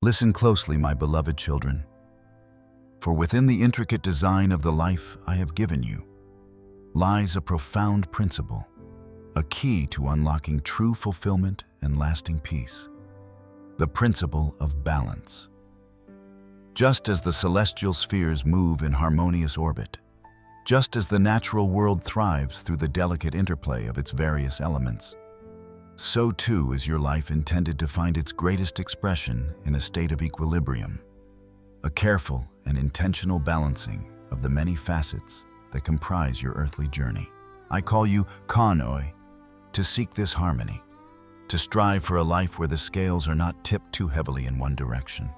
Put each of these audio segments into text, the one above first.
Listen closely, my beloved children, for within the intricate design of the life I have given you lies a profound principle, a key to unlocking true fulfillment and lasting peace: the principle of balance. Just as the celestial spheres move in harmonious orbit, just as the natural world thrives through the delicate interplay of its various elements, so too is your life intended to find its greatest expression in a state of equilibrium, a careful and intentional balancing of the many facets that comprise your earthly journey. I call you Kanoi to seek this harmony, to strive for a life where the scales are not tipped too heavily in one direction,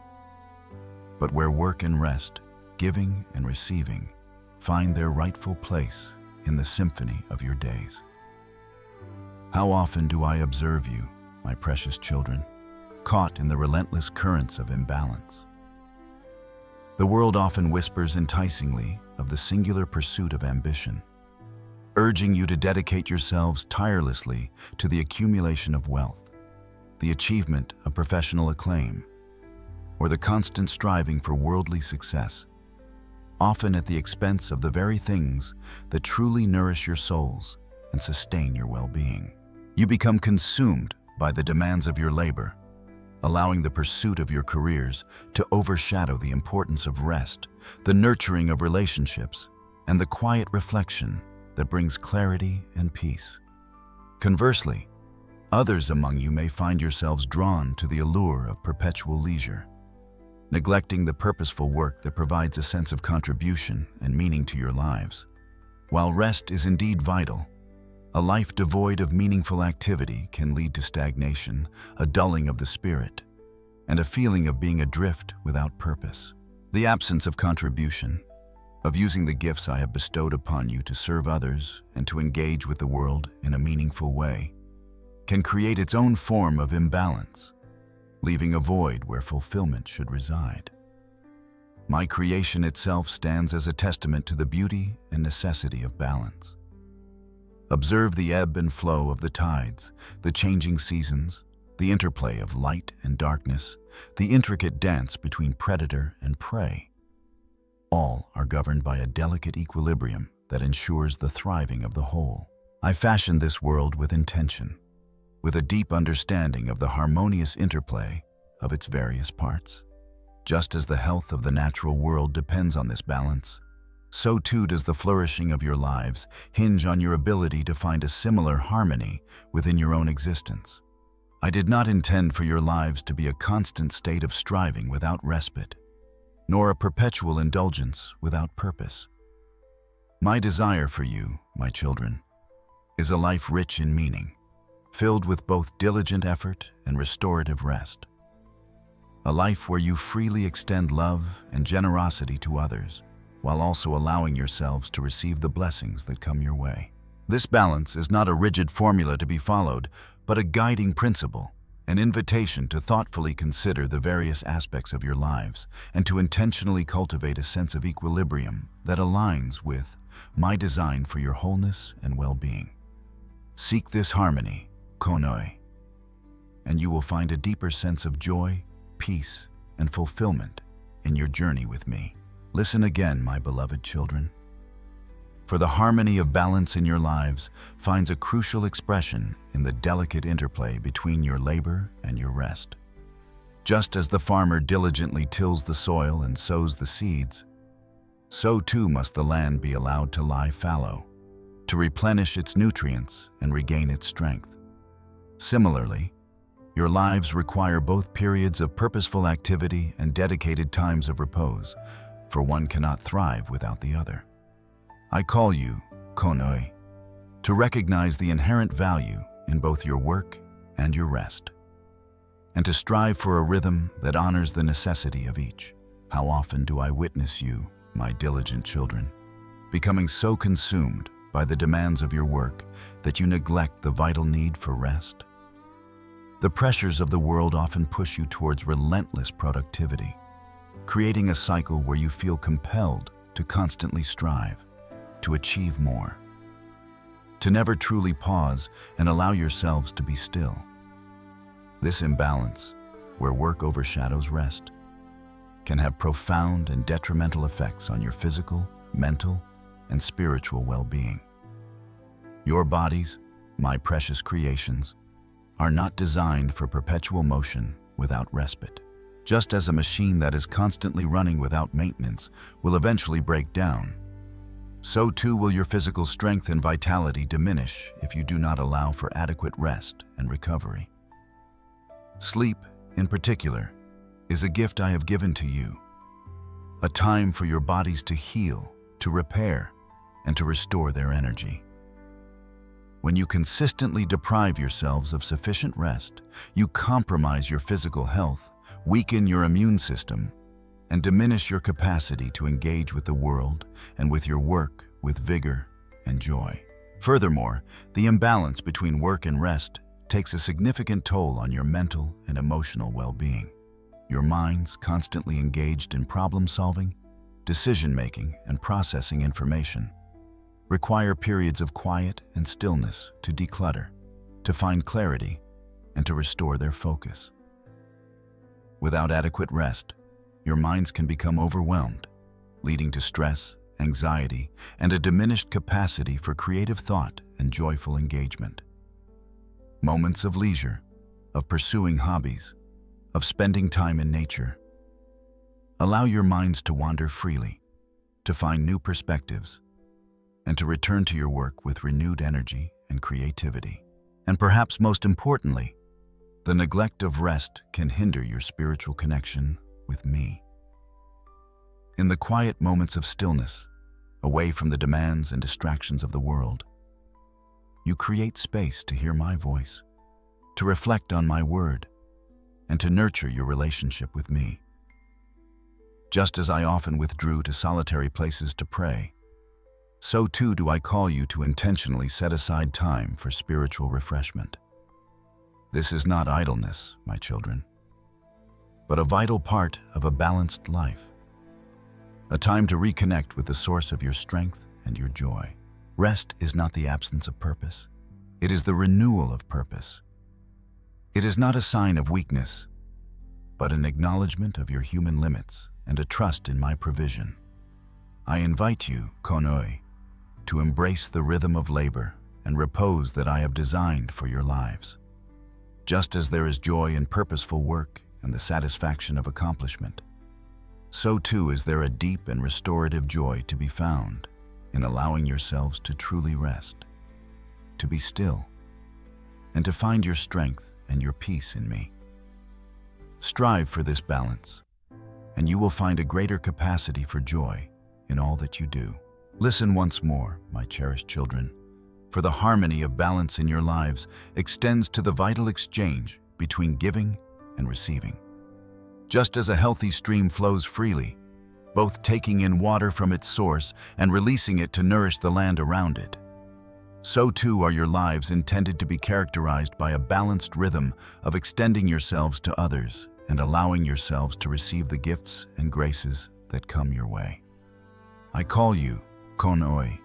but where work and rest, giving and receiving, find their rightful place in the symphony of your days. How often do I observe you, my precious children, caught in the relentless currents of imbalance? The world often whispers enticingly of the singular pursuit of ambition, urging you to dedicate yourselves tirelessly to the accumulation of wealth, the achievement of professional acclaim, or the constant striving for worldly success, often at the expense of the very things that truly nourish your souls and sustain your well-being. You become consumed by the demands of your labor, allowing the pursuit of your careers to overshadow the importance of rest, the nurturing of relationships, and the quiet reflection that brings clarity and peace. Conversely, others among you may find yourselves drawn to the allure of perpetual leisure, neglecting the purposeful work that provides a sense of contribution and meaning to your lives. While rest is indeed vital, a life devoid of meaningful activity can lead to stagnation, a dulling of the spirit, and a feeling of being adrift without purpose. The absence of contribution, of using the gifts I have bestowed upon you to serve others and to engage with the world in a meaningful way, can create its own form of imbalance, leaving a void where fulfillment should reside. My creation itself stands as a testament to the beauty and necessity of balance. Observe the ebb and flow of the tides, the changing seasons, the interplay of light and darkness, the intricate dance between predator and prey. All are governed by a delicate equilibrium that ensures the thriving of the whole. I fashioned this world with intention, with a deep understanding of the harmonious interplay of its various parts. Just as the health of the natural world depends on this balance, so too does the flourishing of your lives hinge on your ability to find a similar harmony within your own existence. I did not intend for your lives to be a constant state of striving without respite, nor a perpetual indulgence without purpose. My desire for you, my children, is a life rich in meaning, filled with both diligent effort and restorative rest. A life where you freely extend love and generosity to others, while also allowing yourselves to receive the blessings that come your way. This balance is not a rigid formula to be followed, but a guiding principle, an invitation to thoughtfully consider the various aspects of your lives and to intentionally cultivate a sense of equilibrium that aligns with my design for your wholeness and well-being. Seek this harmony, Konoi, and you will find a deeper sense of joy, peace, and fulfillment in your journey with me. Listen again, my beloved children, for the harmony of balance in your lives finds a crucial expression in the delicate interplay between your labor and your rest. Just as the farmer diligently tills the soil and sows the seeds, so too must the land be allowed to lie fallow, to replenish its nutrients and regain its strength. Similarly, your lives require both periods of purposeful activity and dedicated times of repose, for one cannot thrive without the other. I call you, Konoi, to recognize the inherent value in both your work and your rest, and to strive for a rhythm that honors the necessity of each. How often do I witness you, my diligent children, becoming so consumed by the demands of your work that you neglect the vital need for rest? The pressures of the world often push you towards relentless productivity, creating a cycle where you feel compelled to constantly strive, to achieve more, to never truly pause and allow yourselves to be still. This imbalance, where work overshadows rest, can have profound and detrimental effects on your physical, mental, and spiritual well-being. Your bodies, my precious creations, are not designed for perpetual motion without respite. Just as a machine that is constantly running without maintenance will eventually break down, so too will your physical strength and vitality diminish if you do not allow for adequate rest and recovery. Sleep, in particular, is a gift I have given to you, a time for your bodies to heal, to repair, and to restore their energy. When you consistently deprive yourselves of sufficient rest, you compromise your physical health, weaken your immune system, and diminish your capacity to engage with the world and with your work with vigor and joy. Furthermore, the imbalance between work and rest takes a significant toll on your mental and emotional well-being. Your minds, constantly engaged in problem-solving, decision-making, and processing information, require periods of quiet and stillness to declutter, to find clarity, and to restore their focus. Without adequate rest, your minds can become overwhelmed, leading to stress, anxiety, and a diminished capacity for creative thought and joyful engagement. Moments of leisure, of pursuing hobbies, of spending time in nature. Allow your minds to wander freely, to find new perspectives, and to return to your work with renewed energy and creativity. And perhaps most importantly, the neglect of rest can hinder your spiritual connection with me. In the quiet moments of stillness, away from the demands and distractions of the world, you create space to hear my voice, to reflect on my word, and to nurture your relationship with me. Just as I often withdrew to solitary places to pray, so too do I call you to intentionally set aside time for spiritual refreshment. This is not idleness, my children, but a vital part of a balanced life. A time to reconnect with the source of your strength and your joy. Rest is not the absence of purpose. It is the renewal of purpose. It is not a sign of weakness, but an acknowledgement of your human limits and a trust in my provision. I invite you, konoi, to embrace the rhythm of labor and repose that I have designed for your lives. Just as there is joy in purposeful work and the satisfaction of accomplishment, so too is there a deep and restorative joy to be found in allowing yourselves to truly rest, to be still, and to find your strength and your peace in me. Strive for this balance, and you will find a greater capacity for joy in all that you do. Listen once more, my cherished children, for the harmony of balance in your lives extends to the vital exchange between giving and receiving. Just as a healthy stream flows freely, both taking in water from its source and releasing it to nourish the land around it, so too are your lives intended to be characterized by a balanced rhythm of extending yourselves to others and allowing yourselves to receive the gifts and graces that come your way. I call you, konoi,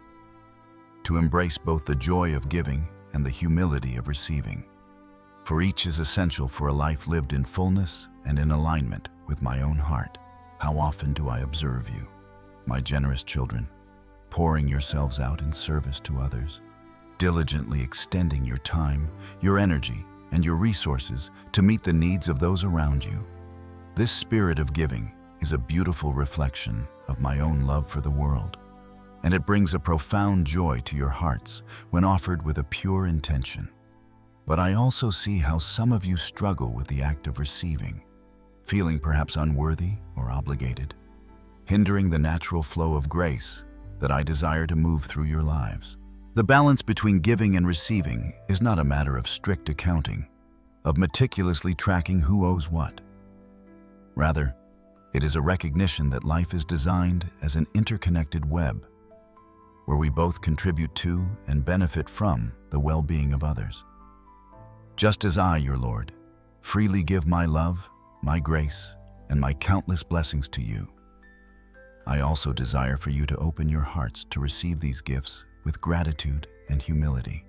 to embrace both the joy of giving and the humility of receiving, for each is essential for a life lived in fullness and in alignment with my own heart. How often do I observe you, my generous children, pouring yourselves out in service to others, diligently extending your time, your energy, and your resources to meet the needs of those around you. This spirit of giving is a beautiful reflection of my own love for the world, and it brings a profound joy to your hearts when offered with a pure intention. But I also see how some of you struggle with the act of receiving, feeling perhaps unworthy or obligated, hindering the natural flow of grace that I desire to move through your lives. The balance between giving and receiving is not a matter of strict accounting, of meticulously tracking who owes what. Rather, it is a recognition that life is designed as an interconnected web, where we both contribute to and benefit from the well-being of others. Just as I, your Lord, freely give my love, my grace, and my countless blessings to you, I also desire for you to open your hearts to receive these gifts with gratitude and humility.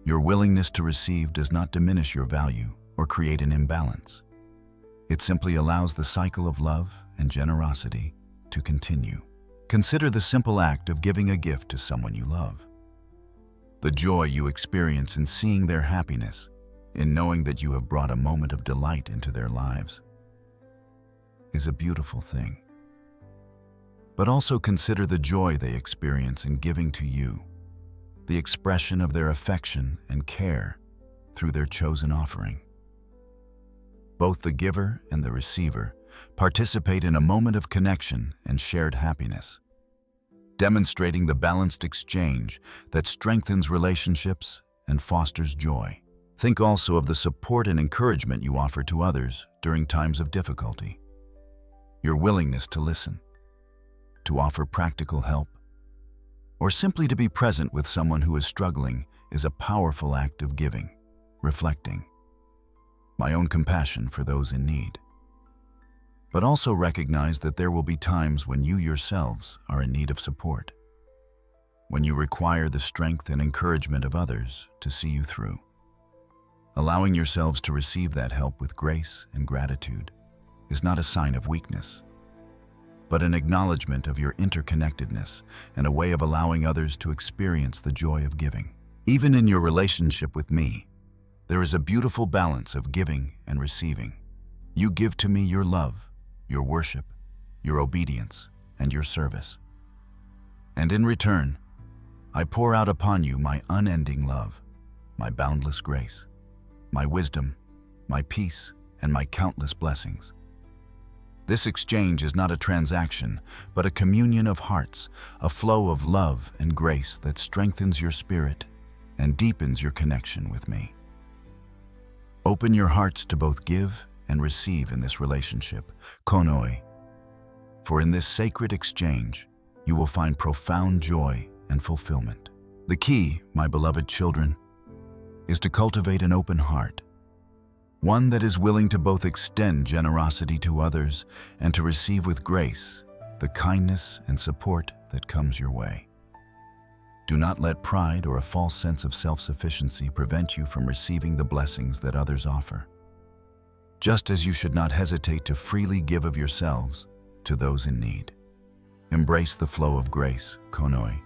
Your willingness to receive does not diminish your value or create an imbalance. It simply allows the cycle of love and generosity to continue. Consider the simple act of giving a gift to someone you love. The joy you experience in seeing their happiness, in knowing that you have brought a moment of delight into their lives, is a beautiful thing. But also consider the joy they experience in giving to you, the expression of their affection and care through their chosen offering. Both the giver and the receiver participate in a moment of connection and shared happiness, demonstrating the balanced exchange that strengthens relationships and fosters joy. Think also of the support and encouragement you offer to others during times of difficulty. Your willingness to listen, to offer practical help, or simply to be present with someone who is struggling is a powerful act of giving, reflecting my own compassion for those in need. But also recognize that there will be times when you yourselves are in need of support, when you require the strength and encouragement of others to see you through. Allowing yourselves to receive that help with grace and gratitude is not a sign of weakness, but an acknowledgement of your interconnectedness and a way of allowing others to experience the joy of giving. Even in your relationship with me, there is a beautiful balance of giving and receiving. You give to me your love, your worship, your obedience, and your service. And in return, I pour out upon you my unending love, my boundless grace, my wisdom, my peace, and my countless blessings. This exchange is not a transaction, but a communion of hearts, a flow of love and grace that strengthens your spirit and deepens your connection with me. Open your hearts to both give and receive in this relationship, konoi, for in this sacred exchange, you will find profound joy and fulfillment. The key, my beloved children, is to cultivate an open heart, one that is willing to both extend generosity to others and to receive with grace the kindness and support that comes your way. Do not let pride or a false sense of self-sufficiency prevent you from receiving the blessings that others offer. Just as you should not hesitate to freely give of yourselves to those in need. Embrace the flow of grace, konoi.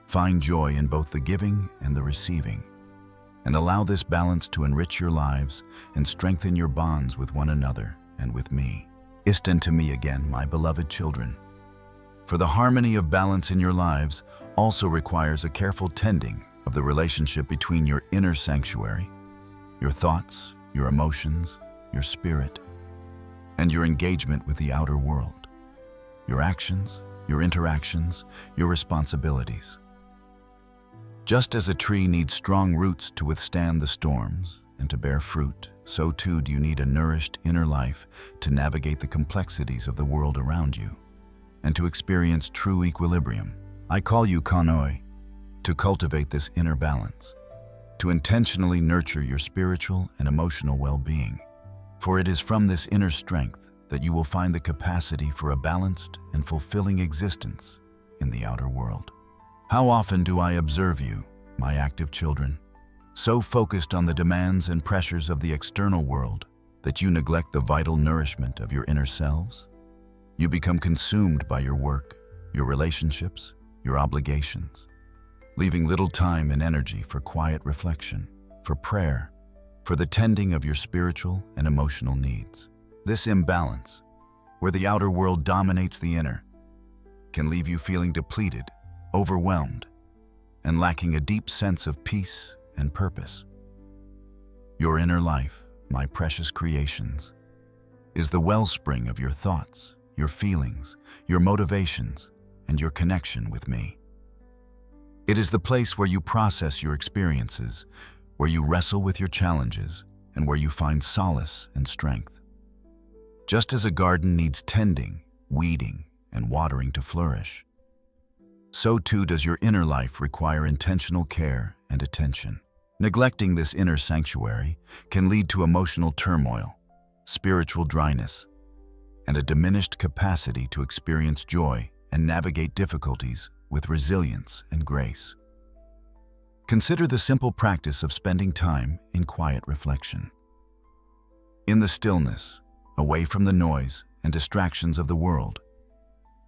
Find joy in both the giving and the receiving, and allow this balance to enrich your lives and strengthen your bonds with one another and with me. Listen to me again, my beloved children. For the harmony of balance in your lives also requires a careful tending of the relationship between your inner sanctuary, your thoughts, your emotions, your spirit, and your engagement with the outer world, your actions, your interactions, your responsibilities. Just as a tree needs strong roots to withstand the storms and to bear fruit, so too do you need a nourished inner life to navigate the complexities of the world around you and to experience true equilibrium. I call you konoi to cultivate this inner balance, to intentionally nurture your spiritual and emotional well-being, for it is from this inner strength that you will find the capacity for a balanced and fulfilling existence in the outer world. How often do I observe you, my active children, so focused on the demands and pressures of the external world that you neglect the vital nourishment of your inner selves? You become consumed by your work, your relationships, your obligations, leaving little time and energy for quiet reflection, for prayer, for the tending of your spiritual and emotional needs. This imbalance, where the outer world dominates the inner, can leave you feeling depleted, overwhelmed, and lacking a deep sense of peace and purpose. Your inner life, my precious creations, is the wellspring of your thoughts, your feelings, your motivations, and your connection with me. It is the place where you process your experiences, where you wrestle with your challenges, and where you find solace and strength. Just as a garden needs tending, weeding, and watering to flourish, so too does your inner life require intentional care and attention. Neglecting this inner sanctuary can lead to emotional turmoil, spiritual dryness, and a diminished capacity to experience joy and navigate difficulties with resilience and grace. Consider the simple practice of spending time in quiet reflection. In the stillness, away from the noise and distractions of the world.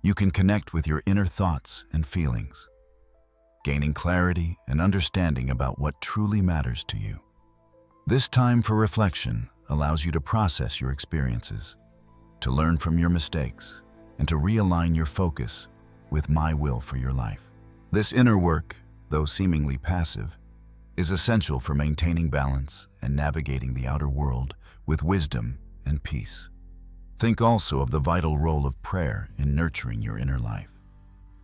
You can connect with your inner thoughts and feelings, gaining clarity and understanding about what truly matters to you. This time for reflection allows you to process your experiences, to learn from your mistakes, and to realign your focus with my will for your life. This inner work, though seemingly passive, is essential for maintaining balance and navigating the outer world with wisdom and peace. Think also of the vital role of prayer in nurturing your inner life.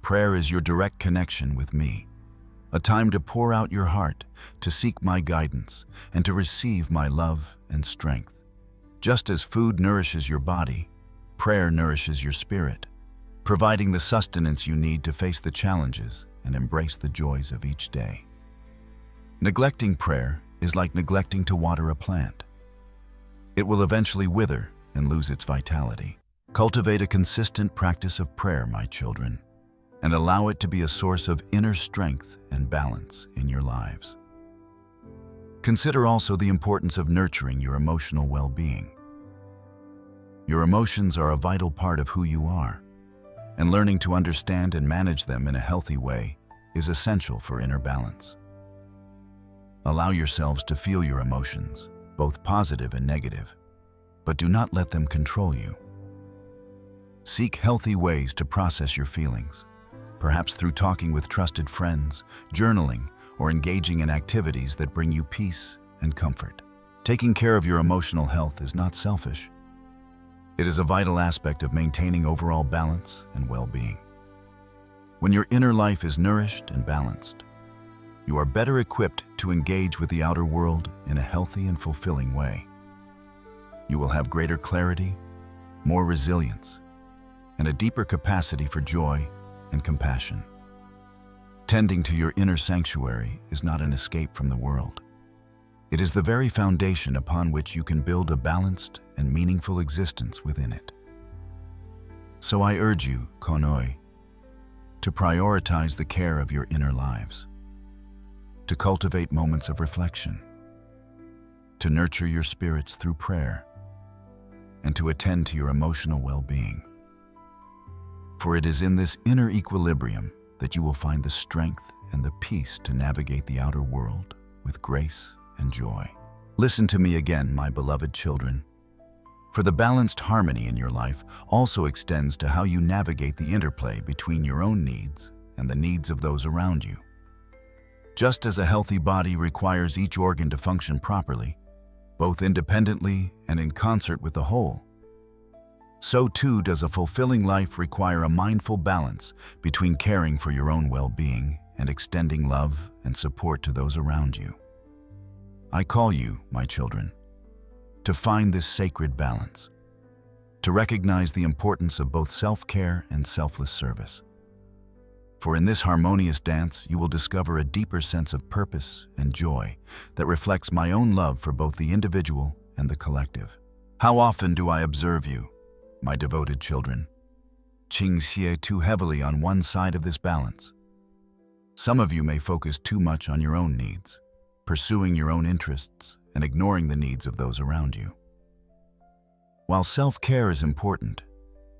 Prayer is your direct connection with me, a time to pour out your heart, to seek my guidance, and to receive my love and strength. Just as food nourishes your body, prayer nourishes your spirit, providing the sustenance you need to face the challenges and embrace the joys of each day. Neglecting prayer is like neglecting to water a plant. It will eventually wither and lose its vitality. Cultivate a consistent practice of prayer, my children, and allow it to be a source of inner strength and balance in your lives. Consider also the importance of nurturing your emotional well-being. Your emotions are a vital part of who you are, and learning to understand and manage them in a healthy way is essential for inner balance. Allow yourselves to feel your emotions, both positive and negative, but do not let them control you. Seek healthy ways to process your feelings, perhaps through talking with trusted friends, journaling, or engaging in activities that bring you peace and comfort. Taking care of your emotional health is not selfish. It is a vital aspect of maintaining overall balance and well-being. When your inner life is nourished and balanced, you are better equipped to engage with the outer world in a healthy and fulfilling way. You will have greater clarity, more resilience, and a deeper capacity for joy and compassion. Tending to your inner sanctuary is not an escape from the world. It is the very foundation upon which you can build a balanced and meaningful existence within it. So I urge you, Konoi, to prioritize the care of your inner lives, to cultivate moments of reflection, to nurture your spirits through prayer, and to attend to your emotional well-being. For it is in this inner equilibrium that you will find the strength and the peace to navigate the outer world with grace and joy. Listen to me again, my beloved children, for the balanced harmony in your life also extends to how you navigate the interplay between your own needs and the needs of those around you. Just as a healthy body requires each organ to function properly, both independently and in concert with the whole, so too does a fulfilling life require a mindful balance between caring for your own well-being and extending love and support to those around you. I call you, my children, to find this sacred balance, to recognize the importance of both self-care and selfless service. For in this harmonious dance, you will discover a deeper sense of purpose and joy that reflects my own love for both the individual and the collective. How often do I observe you, my devoted children, qingxie too heavily on one side of this balance? Some of you may focus too much on your own needs, pursuing your own interests and ignoring the needs of those around you. While self-care is important,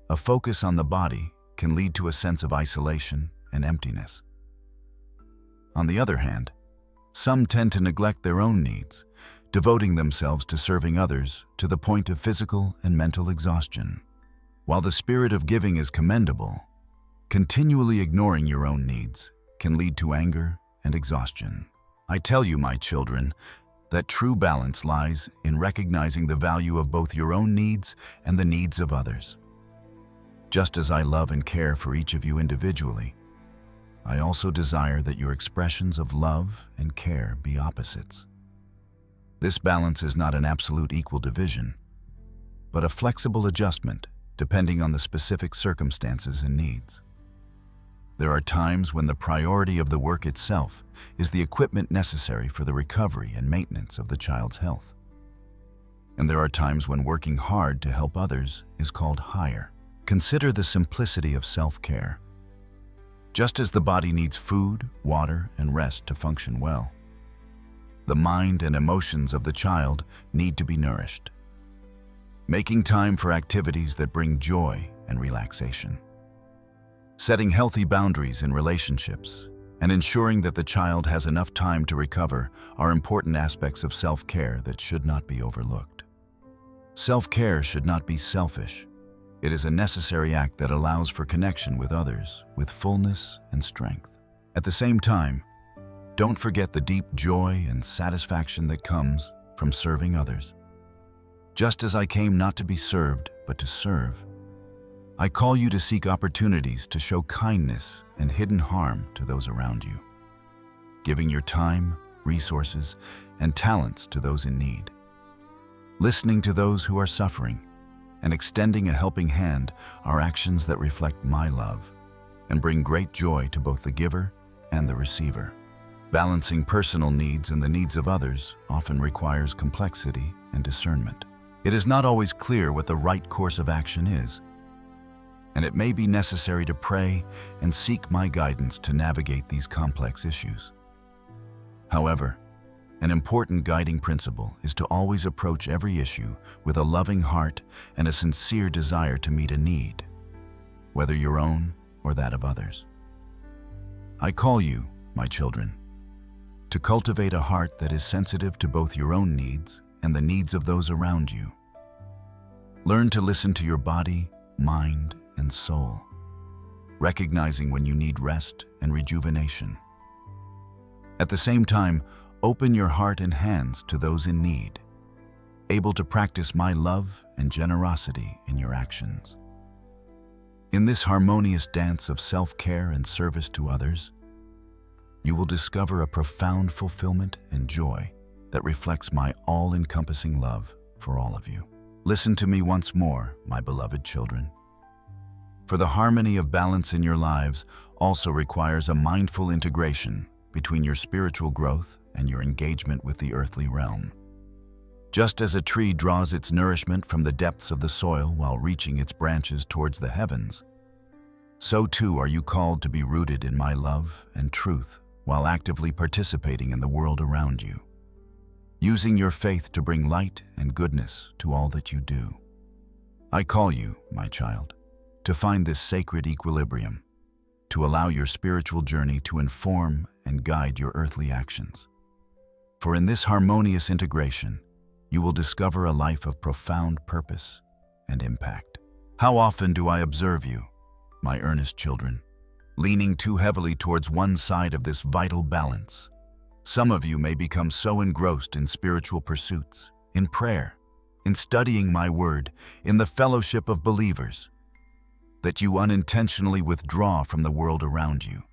a focus on the body can lead to a sense of isolation and emptiness. On the other hand, some tend to neglect their own needs, devoting themselves to serving others to the point of physical and mental exhaustion. While the spirit of giving is commendable, continually ignoring your own needs can lead to anger and exhaustion. I tell you, my children, that true balance lies in recognizing the value of both your own needs and the needs of others. Just as I love and care for each of you individually, I also desire that your expressions of love and care be opposites. This balance is not an absolute equal division, but a flexible adjustment depending on the specific circumstances and needs. There are times when the priority of the work itself is the equipment necessary for the recovery and maintenance of the child's health. And there are times when working hard to help others is called higher. Consider the simplicity of self-care. Just as the body needs food, water, and rest to function well, the mind and emotions of the child need to be nourished. making time for activities that bring joy and relaxation. Setting healthy boundaries in relationships and ensuring that the child has enough time to recover are important aspects of self-care that should not be overlooked. Self-care should not be selfish. It is a necessary act that allows for connection with others with fullness and strength. At the same time, don't forget the deep joy and satisfaction that comes from serving others. Just as I came not to be served, but to serve, I call you to seek opportunities to show kindness and hidden harm to those around you, giving your time, resources, and talents to those in need. Listening to those who are suffering and extending a helping hand are actions that reflect my love and bring great joy to both the giver and the receiver. Balancing personal needs and the needs of others often requires complexity and discernment. It is not always clear what the right course of action is, and it may be necessary to pray and seek my guidance to navigate these complex issues. However, an important guiding principle is to always approach every issue with a loving heart and a sincere desire to meet a need, whether your own or that of others. I call you, my children, to cultivate a heart that is sensitive to both your own needs and the needs of those around you. Learn to listen to your body, mind, and soul, recognizing when you need rest and rejuvenation. At the same time, open your heart and hands to those in need, able to practice my love and generosity in your actions. In this harmonious dance of self-care and service to others, you will discover a profound fulfillment and joy that reflects my all-encompassing love for all of you. Listen to me once more, my beloved children. For the harmony of balance in your lives also requires a mindful integration between your spiritual growth and your engagement with the earthly realm. Just as a tree draws its nourishment from the depths of the soil while reaching its branches towards the heavens, so too are you called to be rooted in my love and truth while actively participating in the world around you, using your faith to bring light and goodness to all that you do. I call you, my child, to find this sacred equilibrium, to allow your spiritual journey to inform and guide your earthly actions. For in this harmonious integration, you will discover a life of profound purpose and impact. How often do I observe you, my earnest children, leaning too heavily towards one side of this vital balance? Some of you may become so engrossed in spiritual pursuits, in prayer, in studying my word, in the fellowship of believers, that you unintentionally withdraw from the world around you,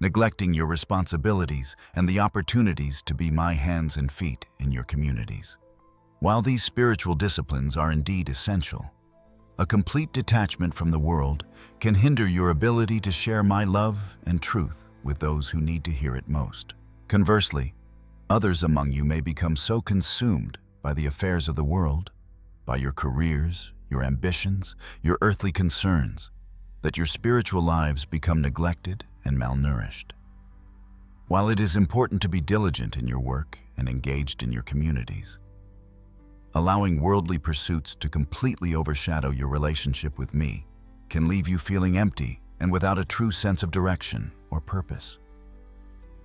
neglecting your responsibilities and the opportunities to be my hands and feet in your communities. While these spiritual disciplines are indeed essential, a complete detachment from the world can hinder your ability to share my love and truth with those who need to hear it most. Conversely, others among you may become so consumed by the affairs of the world, by your careers, your ambitions, your earthly concerns, that your spiritual lives become neglected and malnourished. While it is important to be diligent in your work and engaged in your communities, allowing worldly pursuits to completely overshadow your relationship with me can leave you feeling empty and without a true sense of direction or purpose.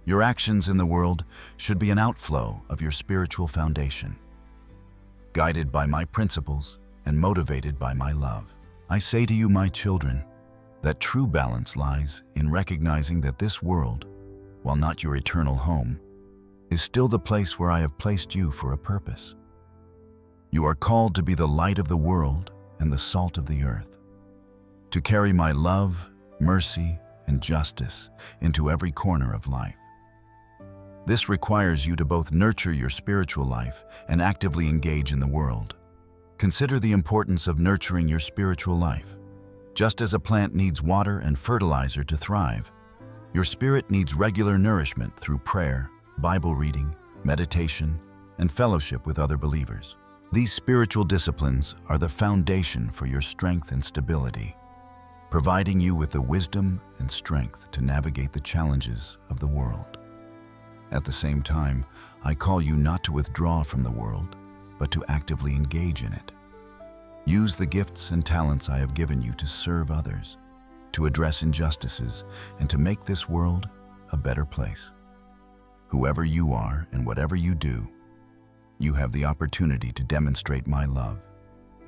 Your actions in the world should be an outflow of your spiritual foundation, guided by my principles and motivated by my love. I say to you, my children, that true balance lies in recognizing that this world, while not your eternal home, is still the place where I have placed you for a purpose. You are called to be the light of the world and the salt of the earth, to carry my love, mercy, and justice into every corner of life. This requires you to both nurture your spiritual life and actively engage in the world. Consider the importance of nurturing your spiritual life. Just as a plant needs water and fertilizer to thrive, your spirit needs regular nourishment through prayer, Bible reading, meditation, and fellowship with other believers. These spiritual disciplines are the foundation for your strength and stability, providing you with the wisdom and strength to navigate the challenges of the world. At the same time, I call you not to withdraw from the world, but to actively engage in it. Use the gifts and talents I have given you to serve others, to address injustices, and to make this world a better place. Whoever you are and whatever you do, you have the opportunity to demonstrate my love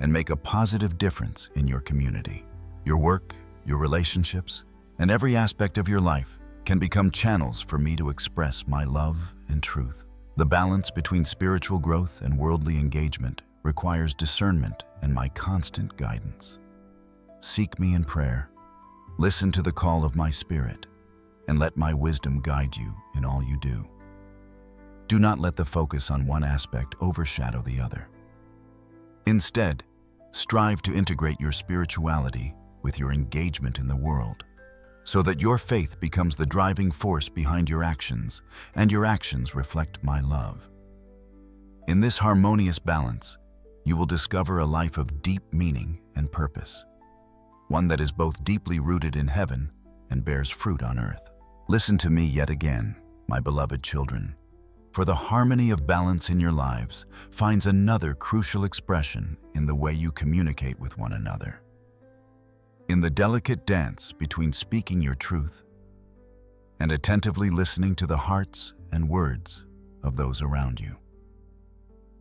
and make a positive difference in your community. Your work, your relationships, and every aspect of your life can become channels for me to express my love and truth. The balance between spiritual growth and worldly engagement requires discernment and my constant guidance. Seek me in prayer, listen to the call of my spirit, and let my wisdom guide you in all you do. Do not let the focus on one aspect overshadow the other. Instead, strive to integrate your spirituality with your engagement in the world, so that your faith becomes the driving force behind your actions, and your actions reflect my love. In this harmonious balance, you will discover a life of deep meaning and purpose, one that is both deeply rooted in heaven and bears fruit on earth. Listen to me yet again, my beloved children, for the harmony of balance in your lives finds another crucial expression in the way you communicate with one another. In the delicate dance between speaking your truth and attentively listening to the hearts and words of those around you.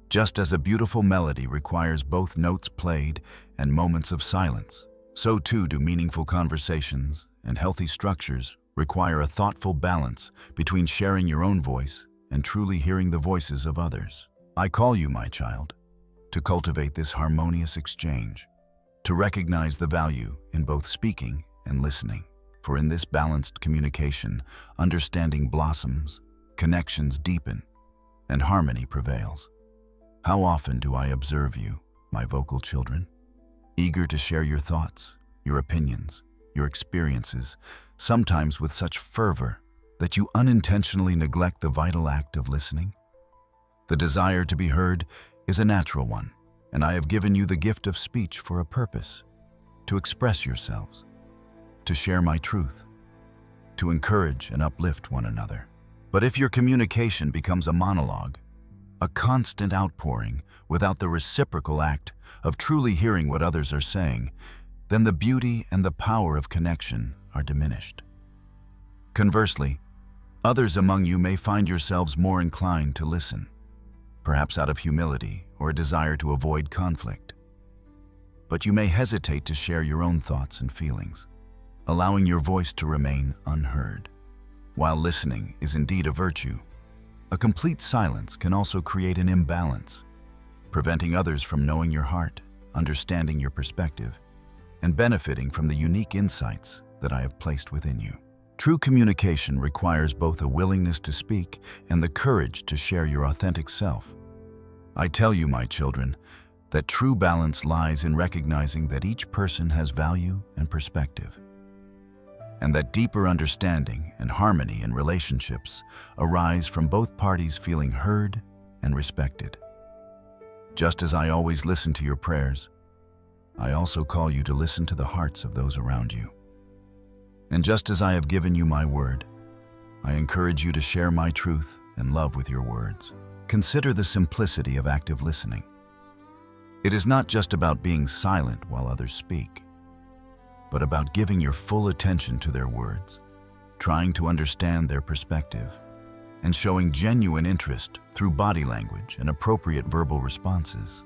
Just as a beautiful melody requires both notes played and moments of silence, so too do meaningful conversations and healthy structures require a thoughtful balance between sharing your own voice and truly hearing the voices of others. I call you, my child, to cultivate this harmonious exchange, to recognize the value in both speaking and listening. For in this balanced communication, understanding blossoms, connections deepen, and harmony prevails. How often do I observe you, my vocal children, eager to share your thoughts, your opinions, your experiences, sometimes with such fervor that you unintentionally neglect the vital act of listening? The desire to be heard is a natural one, and I have given you the gift of speech for a purpose, to express yourselves, to share my truth, to encourage and uplift one another. But if your communication becomes a monologue, a constant outpouring without the reciprocal act of truly hearing what others are saying, then the beauty and the power of connection are diminished. Conversely, others among you may find yourselves more inclined to listen, perhaps out of humility or a desire to avoid conflict. But you may hesitate to share your own thoughts and feelings, allowing your voice to remain unheard. While listening is indeed a virtue, a complete silence can also create an imbalance, preventing others from knowing your heart, understanding your perspective, and benefiting from the unique insights that I have placed within you. True communication requires both a willingness to speak and the courage to share your authentic self. I tell you, my children, that true balance lies in recognizing that each person has value and perspective, and that deeper understanding and harmony in relationships arise from both parties feeling heard and respected. Just as I always listen to your prayers, I also call you to listen to the hearts of those around you. And just as I have given you my word, I encourage you to share my truth and love with your words. Consider the simplicity of active listening. It is not just about being silent while others speak, but about giving your full attention to their words, trying to understand their perspective, and showing genuine interest through body language and appropriate verbal responses.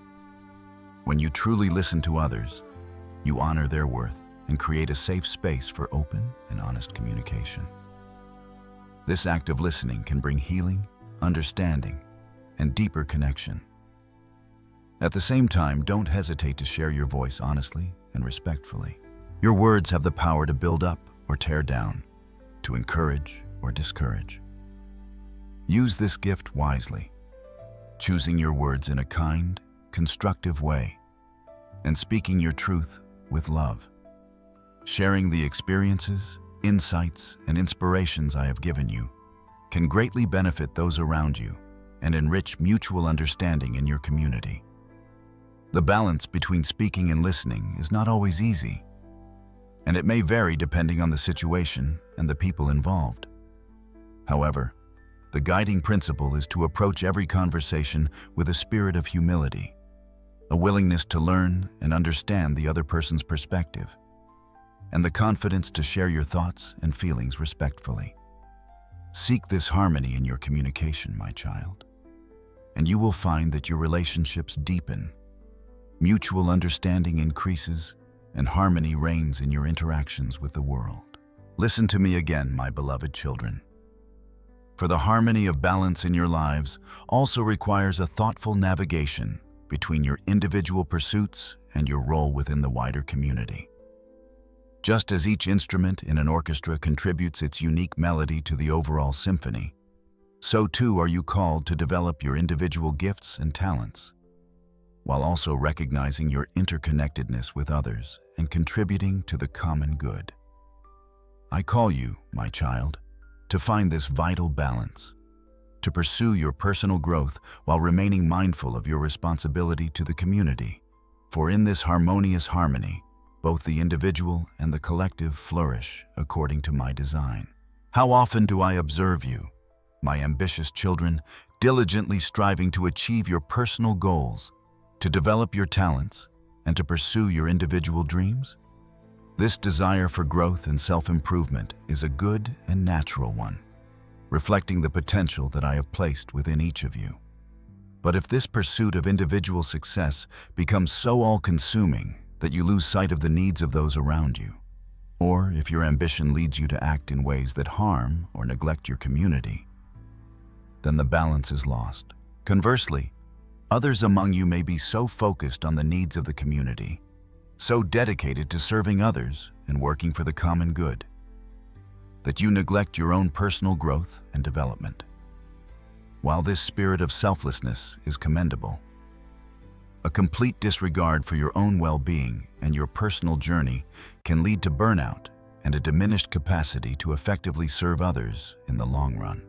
When you truly listen to others, you honor their worth and create a safe space for open and honest communication. This act of listening can bring healing, understanding, and deeper connection. At the same time, don't hesitate to share your voice honestly and respectfully. Your words have the power to build up or tear down, to encourage or discourage. Use this gift wisely, choosing your words in a kind, constructive way, and speaking your truth with love. Sharing the experiences, insights, and inspirations I have given you can greatly benefit those around you and enrich mutual understanding in your community. The balance between speaking and listening is not always easy, and it may vary depending on the situation and the people involved. However, the guiding principle is to approach every conversation with a spirit of humility, a willingness to learn and understand the other person's perspective, and the confidence to share your thoughts and feelings respectfully. Seek this harmony in your communication, my child, and you will find that your relationships deepen, mutual understanding increases, and harmony reigns in your interactions with the world. Listen to me again, my beloved children. For the harmony of balance in your lives also requires a thoughtful navigation between your individual pursuits and your role within the wider community. Just as each instrument in an orchestra contributes its unique melody to the overall symphony, so too are you called to develop your individual gifts and talents, while also recognizing your interconnectedness with others and contributing to the common good. I call you, my child, to find this vital balance, to pursue your personal growth while remaining mindful of your responsibility to the community. For in this harmonious harmony, both the individual and the collective flourish according to my design. How often do I observe you, my ambitious children, diligently striving to achieve your personal goals, to develop your talents, and to pursue your individual dreams? This desire for growth and self-improvement is a good and natural one, reflecting the potential that I have placed within each of you. But if this pursuit of individual success becomes so all-consuming that you lose sight of the needs of those around you, or if your ambition leads you to act in ways that harm or neglect your community, then the balance is lost. Conversely, others among you may be so focused on the needs of the community, so dedicated to serving others and working for the common good, that you neglect your own personal growth and development. While this spirit of selflessness is commendable, a complete disregard for your own well-being and your personal journey can lead to burnout and a diminished capacity to effectively serve others in the long run.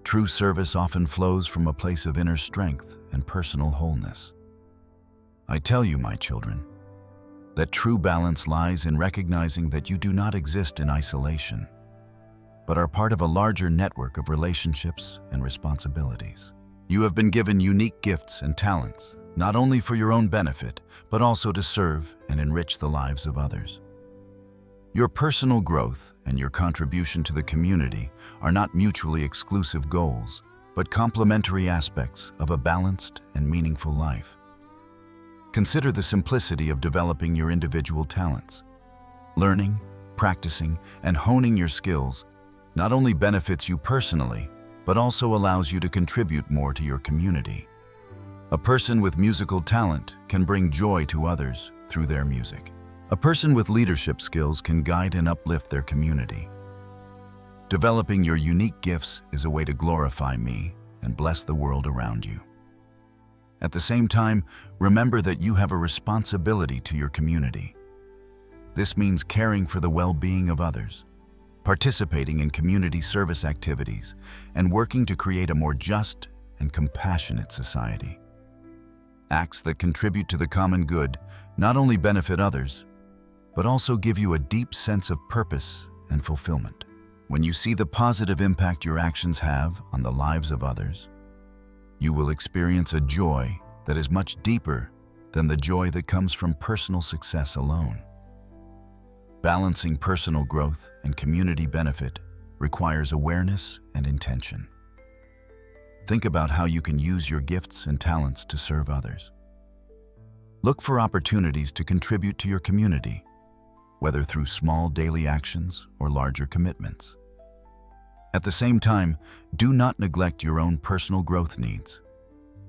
True service often flows from a place of inner strength and personal wholeness. I tell you, my children, that true balance lies in recognizing that you do not exist in isolation, but are part of a larger network of relationships and responsibilities. You have been given unique gifts and talents, not only for your own benefit, but also to serve and enrich the lives of others. Your personal growth and your contribution to the community are not mutually exclusive goals, but complementary aspects of a balanced and meaningful life. Consider the simplicity of developing your individual talents. Learning, practicing, and honing your skills not only benefits you personally, but also allows you to contribute more to your community. A person with musical talent can bring joy to others through their music. A person with leadership skills can guide and uplift their community. Developing your unique gifts is a way to glorify me and bless the world around you. At the same time, remember that you have a responsibility to your community. This means caring for the well-being of others, participating in community service activities, and working to create a more just and compassionate society. Acts that contribute to the common good not only benefit others, but also give you a deep sense of purpose and fulfillment. When you see the positive impact your actions have on the lives of others, you will experience a joy that is much deeper than the joy that comes from personal success alone. Balancing personal growth and community benefit requires awareness and intention. Think about how you can use your gifts and talents to serve others. Look for opportunities to contribute to your community, whether through small daily actions or larger commitments. At the same time, do not neglect your own personal growth needs.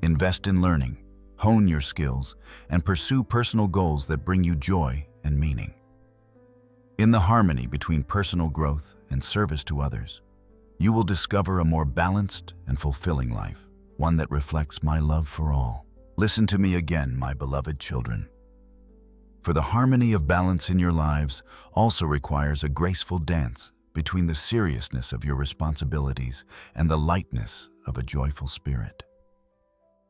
Invest in learning, hone your skills, and pursue personal goals that bring you joy and meaning. In the harmony between personal growth and service to others, you will discover a more balanced and fulfilling life, one that reflects my love for all. Listen to me again, my beloved children. For the harmony of balance in your lives also requires a graceful dance between the seriousness of your responsibilities and the lightness of a joyful spirit.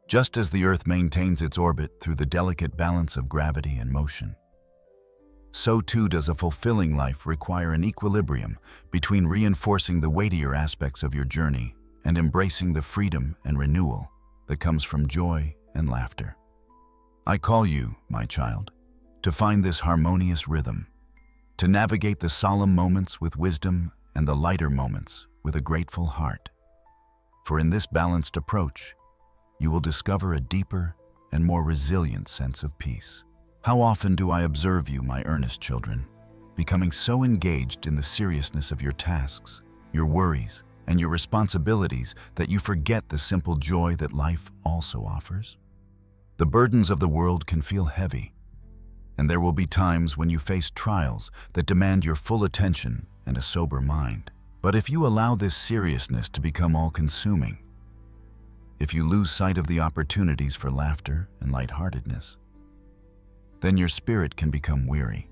Just as the Earth maintains its orbit through the delicate balance of gravity and motion, so too does a fulfilling life require an equilibrium between reinforcing the weightier aspects of your journey and embracing the freedom and renewal that comes from joy and laughter. I call you, my child, to find this harmonious rhythm, to navigate the solemn moments with wisdom and the lighter moments with a grateful heart. For in this balanced approach, you will discover a deeper and more resilient sense of peace. How often do I observe you, my earnest children, becoming so engaged in the seriousness of your tasks, your worries, and your responsibilities that you forget the simple joy that life also offers? The burdens of the world can feel heavy, and there will be times when you face trials that demand your full attention and a sober mind. But if you allow this seriousness to become all-consuming, if you lose sight of the opportunities for laughter and lightheartedness, then your spirit can become weary,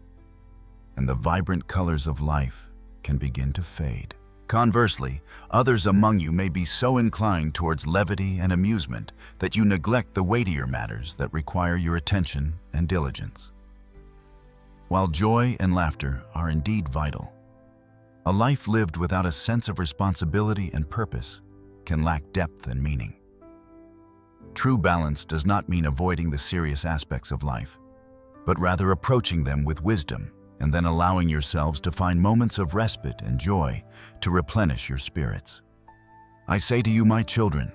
and the vibrant colors of life can begin to fade. Conversely, others among you may be so inclined towards levity and amusement that you neglect the weightier matters that require your attention and diligence. While joy and laughter are indeed vital, a life lived without a sense of responsibility and purpose can lack depth and meaning. True balance does not mean avoiding the serious aspects of life, but rather approaching them with wisdom and then allowing yourselves to find moments of respite and joy to replenish your spirits. I say to you, my children,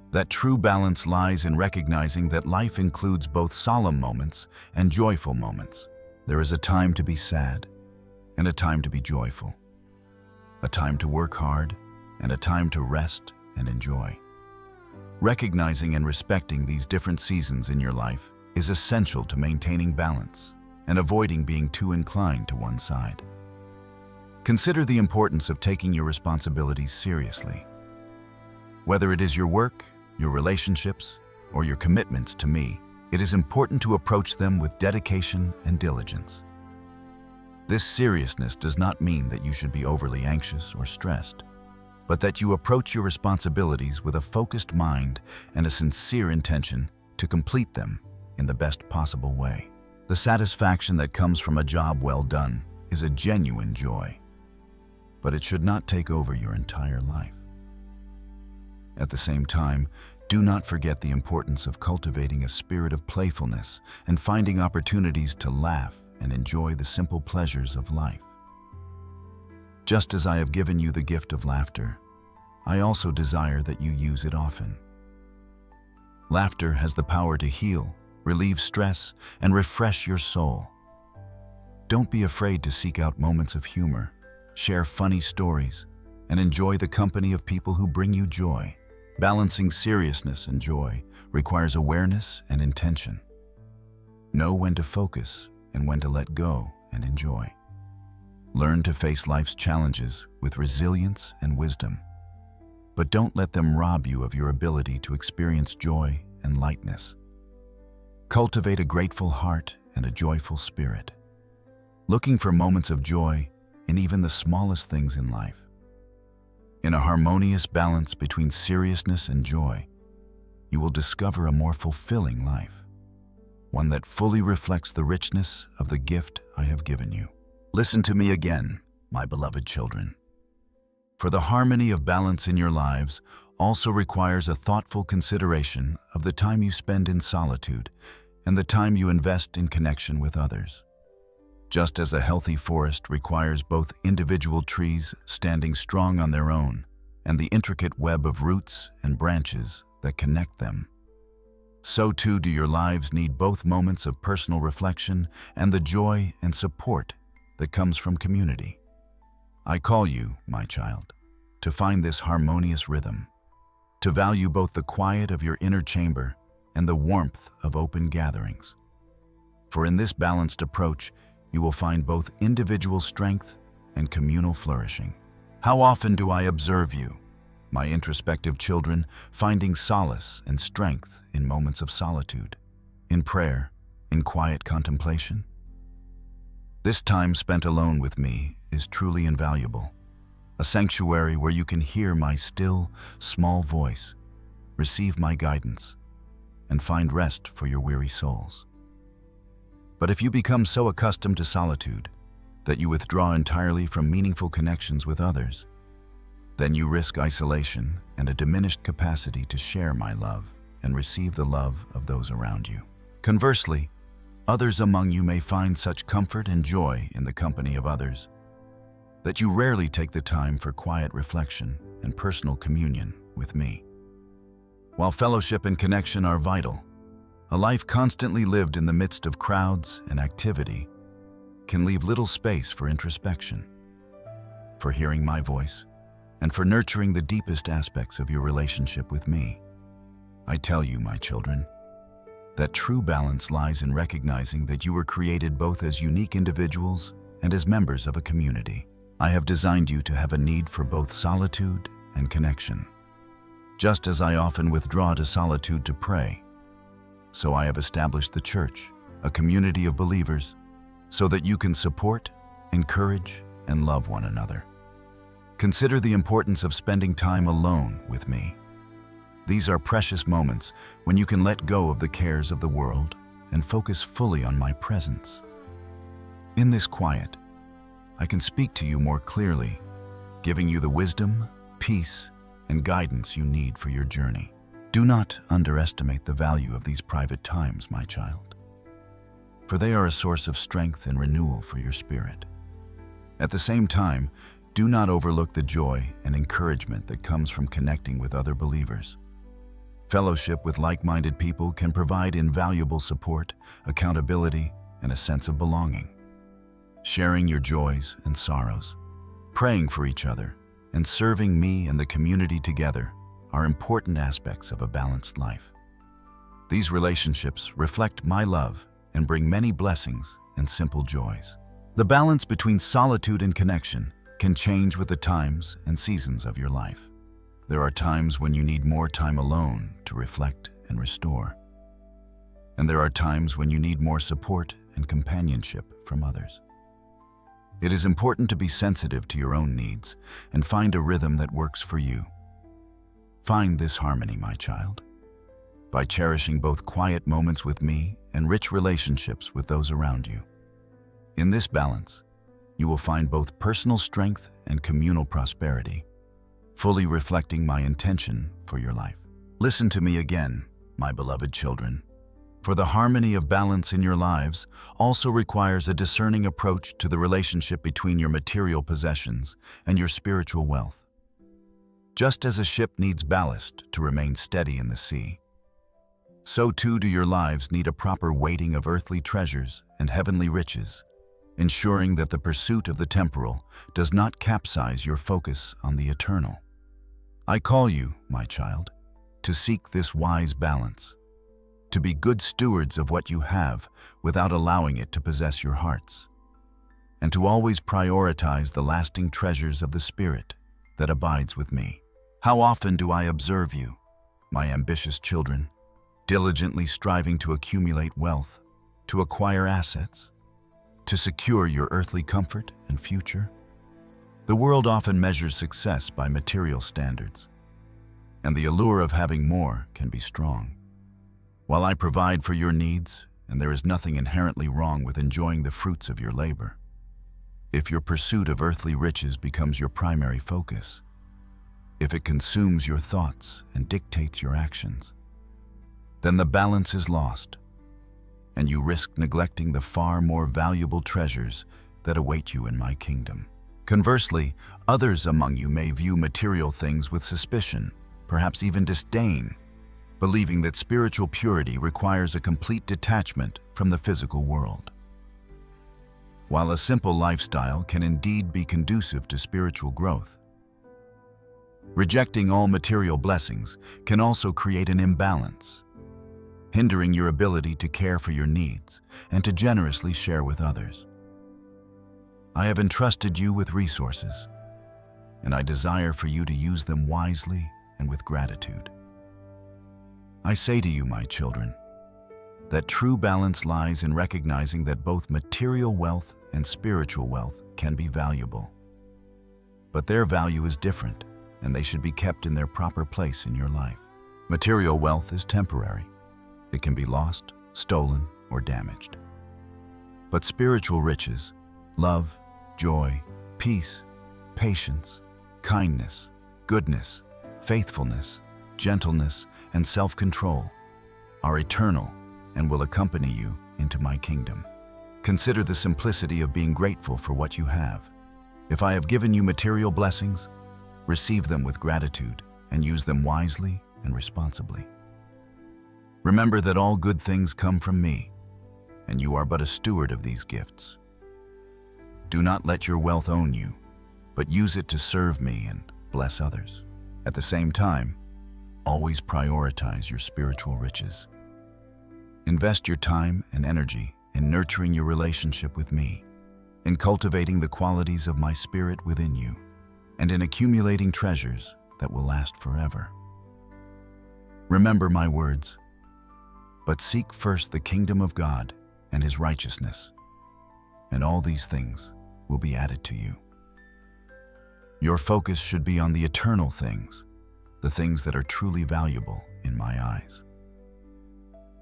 that true balance lies in recognizing that life includes both solemn moments and joyful moments. There is a time to be sad and a time to be joyful, a time to work hard and a time to rest and enjoy. Recognizing and respecting these different seasons in your life is essential to maintaining balance and avoiding being too inclined to one side. Consider the importance of taking your responsibilities seriously. Whether it is your work, your relationships, or your commitments to me, it is important to approach them with dedication and diligence. This seriousness does not mean that you should be overly anxious or stressed, but that you approach your responsibilities with a focused mind and a sincere intention to complete them in the best possible way. The satisfaction that comes from a job well done is a genuine joy, but it should not take over your entire life. At the same time, do not forget the importance of cultivating a spirit of playfulness and finding opportunities to laugh and enjoy the simple pleasures of life. Just as I have given you the gift of laughter, I also desire that you use it often. Laughter has the power to heal, relieve stress, and refresh your soul. Don't be afraid to seek out moments of humor, share funny stories, and enjoy the company of people who bring you joy. Balancing seriousness and joy requires awareness and intention. Know when to focus and when to let go and enjoy. Learn to face life's challenges with resilience and wisdom, but don't let them rob you of your ability to experience joy and lightness. Cultivate a grateful heart and a joyful spirit, looking for moments of joy in even the smallest things in life. In a harmonious balance between seriousness and joy, you will discover a more fulfilling life, one that fully reflects the richness of the gift I have given you. Listen to me again, my beloved children. For the harmony of balance in your lives also requires a thoughtful consideration of the time you spend in solitude and the time you invest in connection with others. Just as a healthy forest requires both individual trees standing strong on their own and the intricate web of roots and branches that connect them, so too do your lives need both moments of personal reflection and the joy and support that comes from community. I call you, my child, to find this harmonious rhythm, to value both the quiet of your inner chamber and the warmth of open gatherings. For in this balanced approach, you will find both individual strength and communal flourishing. How often do I observe you, my introspective children, finding solace and strength in moments of solitude, in prayer, in quiet contemplation? This time spent alone with me is truly invaluable, a sanctuary where you can hear my still, small voice, receive my guidance, and find rest for your weary souls. But if you become so accustomed to solitude that you withdraw entirely from meaningful connections with others, then you risk isolation and a diminished capacity to share my love and receive the love of those around you. Conversely, others among you may find such comfort and joy in the company of others that you rarely take the time for quiet reflection and personal communion with me. While fellowship and connection are vital, a life constantly lived in the midst of crowds and activity can leave little space for introspection, for hearing my voice, and for nurturing the deepest aspects of your relationship with me. I tell you, my children, that true balance lies in recognizing that you were created both as unique individuals and as members of a community. I have designed you to have a need for both solitude and connection. Just as I often withdraw to solitude to pray, so I have established the church, a community of believers, so that you can support, encourage, and love one another. Consider the importance of spending time alone with me. These are precious moments when you can let go of the cares of the world and focus fully on my presence. In this quiet, I can speak to you more clearly, giving you the wisdom, peace, and guidance you need for your journey. Do not underestimate the value of these private times, my child, for they are a source of strength and renewal for your spirit. At the same time, do not overlook the joy and encouragement that comes from connecting with other believers. Fellowship with like-minded people can provide invaluable support, accountability, and a sense of belonging. Sharing your joys and sorrows, praying for each other, and serving me and the community together are important aspects of a balanced life. These relationships reflect my love and bring many blessings and simple joys. The balance between solitude and connection can change with the times and seasons of your life. There are times when you need more time alone to reflect and restore. And there are times when you need more support and companionship from others. It is important to be sensitive to your own needs and find a rhythm that works for you. Find this harmony, my child, by cherishing both quiet moments with me and rich relationships with those around you. In this balance, you will find both personal strength and communal prosperity, fully reflecting my intention for your life. Listen to me again, my beloved children, for the harmony of balance in your lives also requires a discerning approach to the relationship between your material possessions and your spiritual wealth. Just as a ship needs ballast to remain steady in the sea, so too do your lives need a proper weighting of earthly treasures and heavenly riches, ensuring that the pursuit of the temporal does not capsize your focus on the eternal. I call you, my child, to seek this wise balance, to be good stewards of what you have without allowing it to possess your hearts, and to always prioritize the lasting treasures of the Spirit that abides with me. How often do I observe you, my ambitious children, diligently striving to accumulate wealth, to acquire assets, to secure your earthly comfort and future? The world often measures success by material standards, and the allure of having more can be strong. While I provide for your needs, and there is nothing inherently wrong with enjoying the fruits of your labor, if your pursuit of earthly riches becomes your primary focus, if it consumes your thoughts and dictates your actions, then the balance is lost, and you risk neglecting the far more valuable treasures that await you in my kingdom. Conversely, others among you may view material things with suspicion, perhaps even disdain, believing that spiritual purity requires a complete detachment from the physical world. While a simple lifestyle can indeed be conducive to spiritual growth, rejecting all material blessings can also create an imbalance, hindering your ability to care for your needs and to generously share with others. I have entrusted you with resources, and I desire for you to use them wisely and with gratitude. I say to you, my children, that true balance lies in recognizing that both material wealth and spiritual wealth can be valuable. But their value is different, and they should be kept in their proper place in your life. Material wealth is temporary. It can be lost, stolen, or damaged. But spiritual riches, love, joy, peace, patience, kindness, goodness, faithfulness, gentleness, and self-control are eternal and will accompany you into my kingdom. Consider the simplicity of being grateful for what you have. If I have given you material blessings, receive them with gratitude and use them wisely and responsibly. Remember that all good things come from me, and you are but a steward of these gifts. Do not let your wealth own you, but use it to serve me and bless others. At the same time, always prioritize your spiritual riches. Invest your time and energy in nurturing your relationship with me, in cultivating the qualities of my spirit within you, and in accumulating treasures that will last forever. Remember my words, but seek first the kingdom of God and his righteousness, and all these things will be added to you. Your focus should be on the eternal things, the things that are truly valuable in my eyes.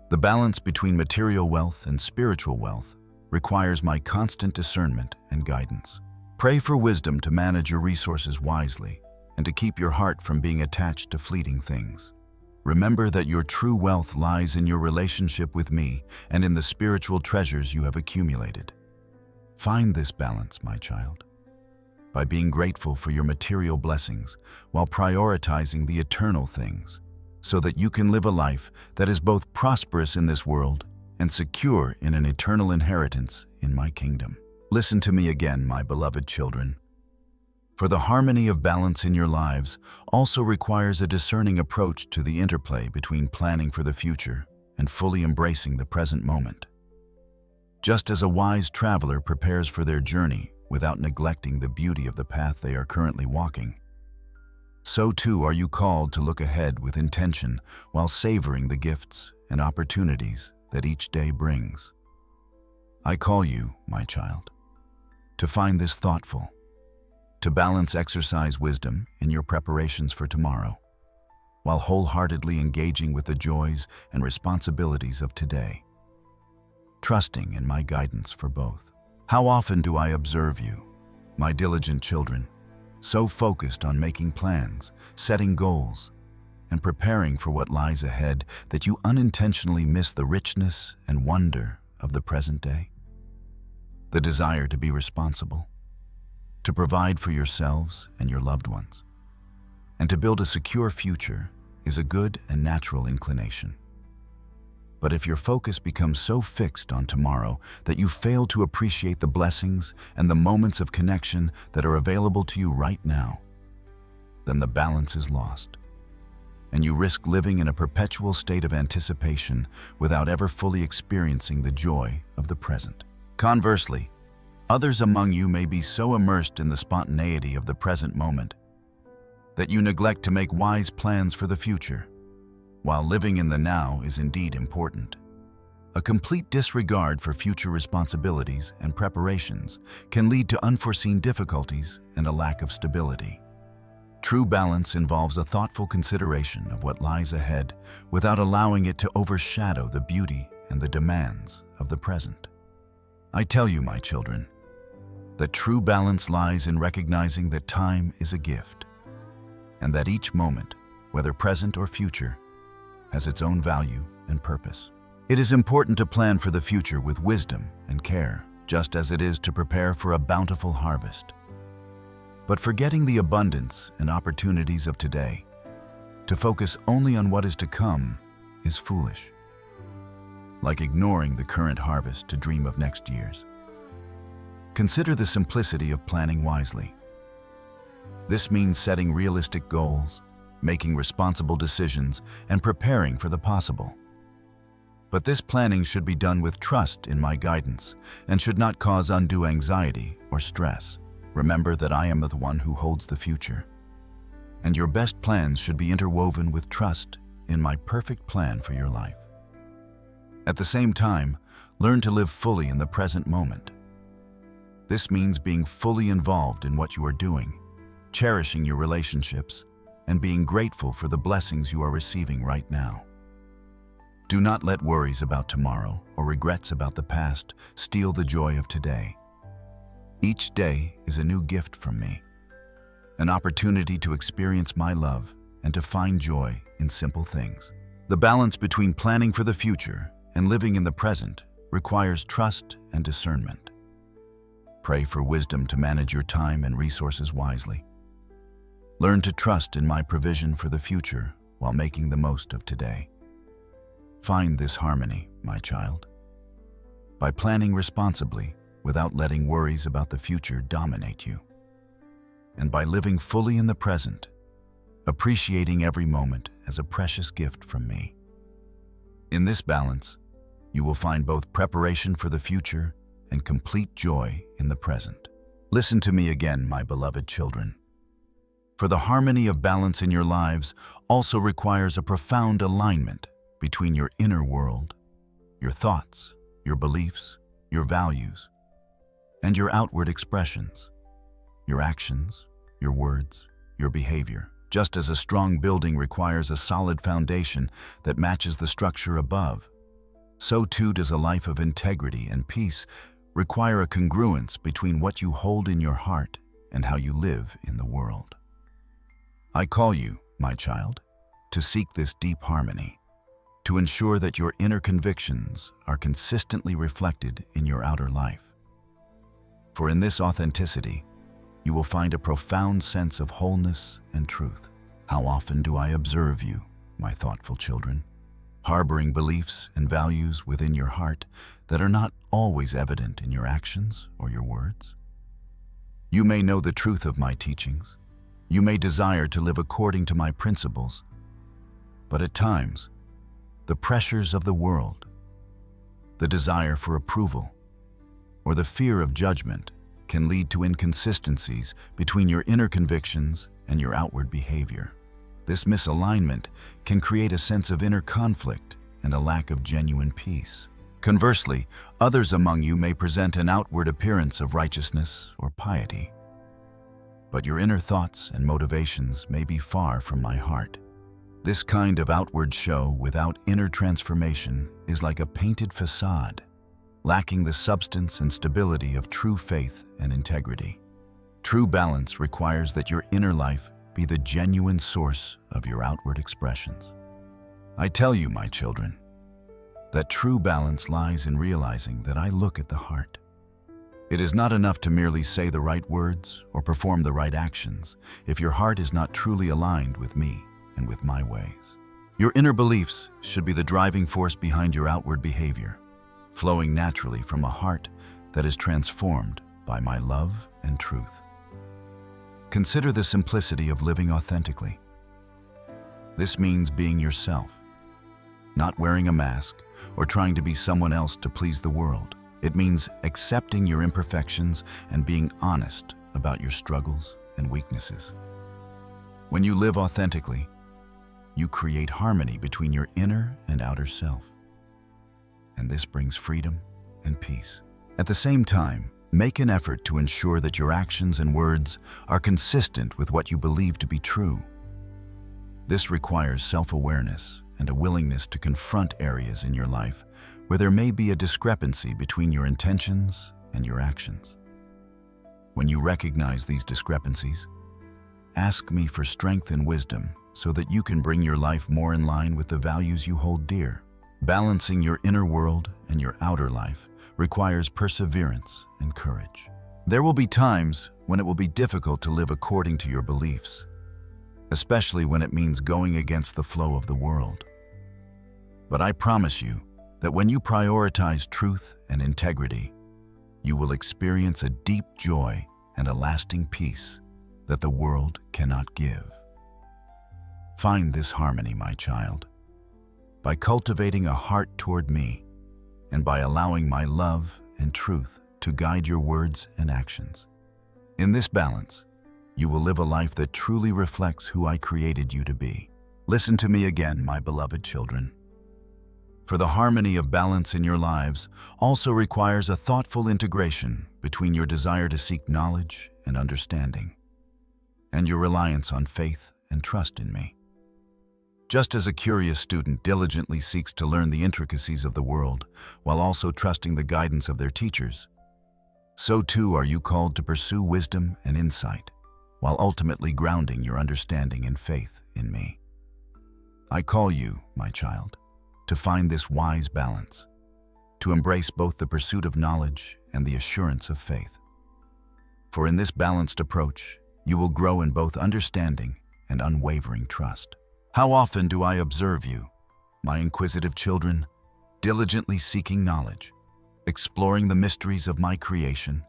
The balance between material wealth and spiritual wealth requires my constant discernment and guidance. Pray for wisdom to manage your resources wisely and to keep your heart from being attached to fleeting things. Remember that your true wealth lies in your relationship with me and in the spiritual treasures you have accumulated. Find this balance, my child, by being grateful for your material blessings while prioritizing the eternal things, so that you can live a life that is both prosperous in this world and secure in an eternal inheritance in my kingdom. Listen to me again, my beloved children. For the harmony of balance in your lives also requires a discerning approach to the interplay between planning for the future and fully embracing the present moment. Just as a wise traveler prepares for their journey without neglecting the beauty of the path they are currently walking, so too are you called to look ahead with intention while savoring the gifts and opportunities that each day brings. I call you, my child, to find this thoughtful, to balance exercise wisdom in your preparations for tomorrow, while wholeheartedly engaging with the joys and responsibilities of today, trusting in my guidance for both. How often do I observe you, my diligent children, so focused on making plans, setting goals, and preparing for what lies ahead that you unintentionally miss the richness and wonder of the present day? The desire to be responsible, to provide for yourselves and your loved ones, and to build a secure future is a good and natural inclination. But if your focus becomes so fixed on tomorrow that you fail to appreciate the blessings and the moments of connection that are available to you right now, then the balance is lost, and you risk living in a perpetual state of anticipation without ever fully experiencing the joy of the present. Conversely, others among you may be so immersed in the spontaneity of the present moment that you neglect to make wise plans for the future. While living in the now is indeed important, a complete disregard for future responsibilities and preparations can lead to unforeseen difficulties and a lack of stability. True balance involves a thoughtful consideration of what lies ahead without allowing it to overshadow the beauty and the demands of the present. I tell you, my children, that true balance lies in recognizing that time is a gift, and that each moment, whether present or future, has its own value and purpose. It is important to plan for the future with wisdom and care, just as it is to prepare for a bountiful harvest. But forgetting the abundance and opportunities of today, to focus only on what is to come, is foolish. Like ignoring the current harvest to dream of next year's. Consider the simplicity of planning wisely. This means setting realistic goals, making responsible decisions, and preparing for the possible. But this planning should be done with trust in my guidance and should not cause undue anxiety or stress. Remember that I am the one who holds the future, and your best plans should be interwoven with trust in my perfect plan for your life. At the same time, learn to live fully in the present moment. This means being fully involved in what you are doing, cherishing your relationships, and being grateful for the blessings you are receiving right now. Do not let worries about tomorrow or regrets about the past steal the joy of today. Each day is a new gift from me, an opportunity to experience my love and to find joy in simple things. The balance between planning for the future and living in the present requires trust and discernment. Pray for wisdom to manage your time and resources wisely. Learn to trust in my provision for the future while making the most of today. Find this harmony, my child, by planning responsibly without letting worries about the future dominate you, and by living fully in the present, appreciating every moment as a precious gift from me. In this balance, you will find both preparation for the future and complete joy in the present. Listen to me again, my beloved children. For the harmony of balance in your lives also requires a profound alignment between your inner world, your thoughts, your beliefs, your values, and your outward expressions, your actions, your words, your behavior. Just as a strong building requires a solid foundation that matches the structure above, so too does a life of integrity and peace require a congruence between what you hold in your heart and how you live in the world. I call you, my child, to seek this deep harmony, to ensure that your inner convictions are consistently reflected in your outer life. For in this authenticity, you will find a profound sense of wholeness and truth. How often do I observe you, my thoughtful children, harboring beliefs and values within your heart that are not always evident in your actions or your words? You may know the truth of my teachings. You may desire to live according to my principles, but at times, the pressures of the world, the desire for approval, or the fear of judgment can lead to inconsistencies between your inner convictions and your outward behavior. This misalignment can create a sense of inner conflict and a lack of genuine peace. Conversely, others among you may present an outward appearance of righteousness or piety, but your inner thoughts and motivations may be far from my heart. This kind of outward show without inner transformation is like a painted facade, lacking the substance and stability of true faith and integrity. True balance requires that your inner life be the genuine source of your outward expressions. I tell you, my children, that true balance lies in realizing that I look at the heart. It is not enough to merely say the right words or perform the right actions if your heart is not truly aligned with me and with my ways. Your inner beliefs should be the driving force behind your outward behavior, flowing naturally from a heart that is transformed by my love and truth. Consider the simplicity of living authentically. This means being yourself, not wearing a mask or trying to be someone else to please the world. It means accepting your imperfections and being honest about your struggles and weaknesses. When you live authentically, you create harmony between your inner and outer self, and this brings freedom and peace. At the same time, make an effort to ensure that your actions and words are consistent with what you believe to be true. This requires self-awareness and a willingness to confront areas in your life where there may be a discrepancy between your intentions and your actions. When you recognize these discrepancies, ask me for strength and wisdom so that you can bring your life more in line with the values you hold dear. Balancing your inner world and your outer life requires perseverance and courage. There will be times when it will be difficult to live according to your beliefs, especially when it means going against the flow of the world. But I promise you that when you prioritize truth and integrity, you will experience a deep joy and a lasting peace that the world cannot give. Find this harmony, my child, by cultivating a heart toward me and by allowing my love and truth to guide your words and actions. In this balance, you will live a life that truly reflects who I created you to be. Listen to me again, my beloved children. For the harmony of balance in your lives also requires a thoughtful integration between your desire to seek knowledge and understanding, and your reliance on faith and trust in me. Just as a curious student diligently seeks to learn the intricacies of the world while also trusting the guidance of their teachers, so too are you called to pursue wisdom and insight while ultimately grounding your understanding and faith in me. I call you, my child, to find this wise balance, to embrace both the pursuit of knowledge and the assurance of faith. For in this balanced approach, you will grow in both understanding and unwavering trust. How often do I observe you, my inquisitive children, diligently seeking knowledge, exploring the mysteries of my creation,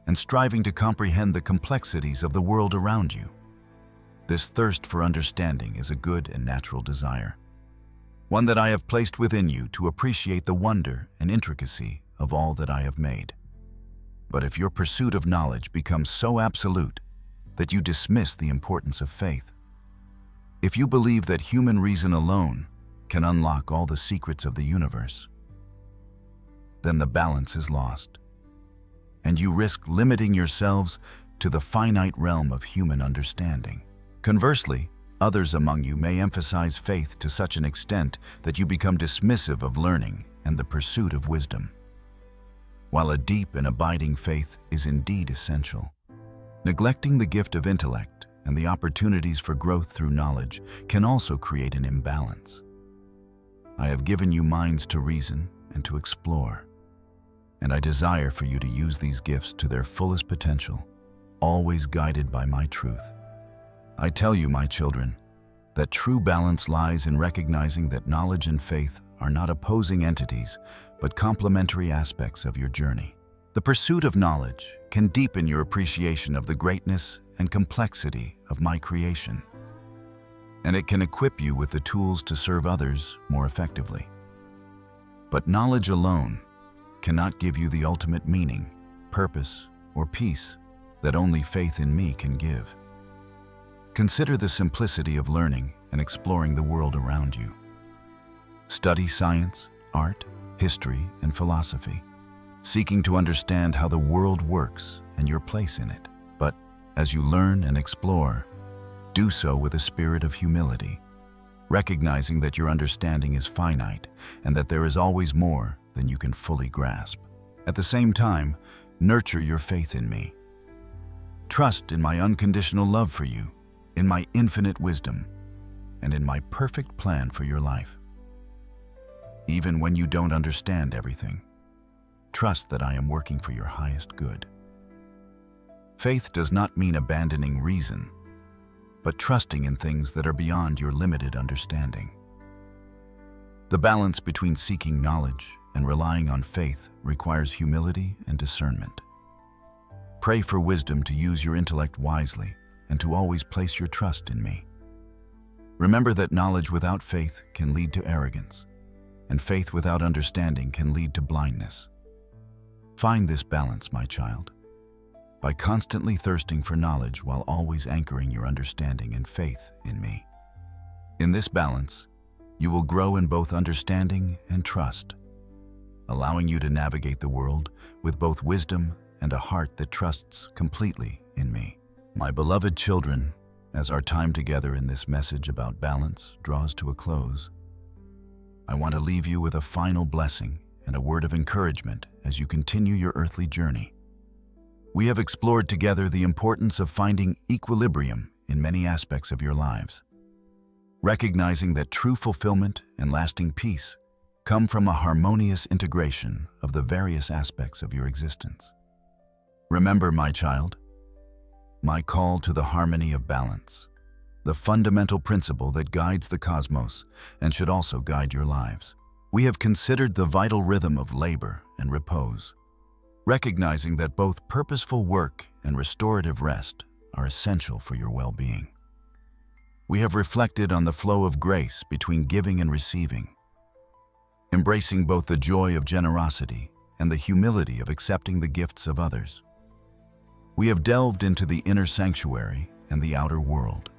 and striving to comprehend the complexities of the world around you. This thirst for understanding is a good and natural desire, one that I have placed within you to appreciate the wonder and intricacy of all that I have made. But if your pursuit of knowledge becomes so absolute that you dismiss the importance of faith, if you believe that human reason alone can unlock all the secrets of the universe, then the balance is lost, and you risk limiting yourselves to the finite realm of human understanding. Conversely, others among you may emphasize faith to such an extent that you become dismissive of learning and the pursuit of wisdom. While a deep and abiding faith is indeed essential, neglecting the gift of intellect and the opportunities for growth through knowledge can also create an imbalance. I have given you minds to reason and to explore, and I desire for you to use these gifts to their fullest potential, always guided by my truth. I tell you, my children, that true balance lies in recognizing that knowledge and faith are not opposing entities, but complementary aspects of your journey. The pursuit of knowledge can deepen your appreciation of the greatness and complexity of my creation, and it can equip you with the tools to serve others more effectively. But knowledge alone cannot give you the ultimate meaning, purpose, or peace that only faith in me can give. Consider the simplicity of learning and exploring the world around you. Study science, art, history, and philosophy, seeking to understand how the world works and your place in it. But as you learn and explore, do so with a spirit of humility, recognizing that your understanding is finite and that there is always more than you can fully grasp. At the same time, nurture your faith in me. Trust in my unconditional love for you, in my infinite wisdom, and in my perfect plan for your life. Even when you don't understand everything, trust that I am working for your highest good. Faith does not mean abandoning reason, but trusting in things that are beyond your limited understanding. The balance between seeking knowledge and relying on faith requires humility and discernment. Pray for wisdom to use your intellect wisely and to always place your trust in me. Remember that knowledge without faith can lead to arrogance, and faith without understanding can lead to blindness. Find this balance, my child, by constantly thirsting for knowledge while always anchoring your understanding and faith in me. In this balance, you will grow in both understanding and trust, allowing you to navigate the world with both wisdom and a heart that trusts completely in me. My beloved children, as our time together in this message about balance draws to a close, I want to leave you with a final blessing and a word of encouragement as you continue your earthly journey. We have explored together the importance of finding equilibrium in many aspects of your lives, recognizing that true fulfillment and lasting peace come from a harmonious integration of the various aspects of your existence. Remember, my child, my call to the harmony of balance, the fundamental principle that guides the cosmos and should also guide your lives. We have considered the vital rhythm of labor and repose, recognizing that both purposeful work and restorative rest are essential for your well-being. We have reflected on the flow of grace between giving and receiving, embracing both the joy of generosity and the humility of accepting the gifts of others. We have delved into the inner sanctuary and the outer world,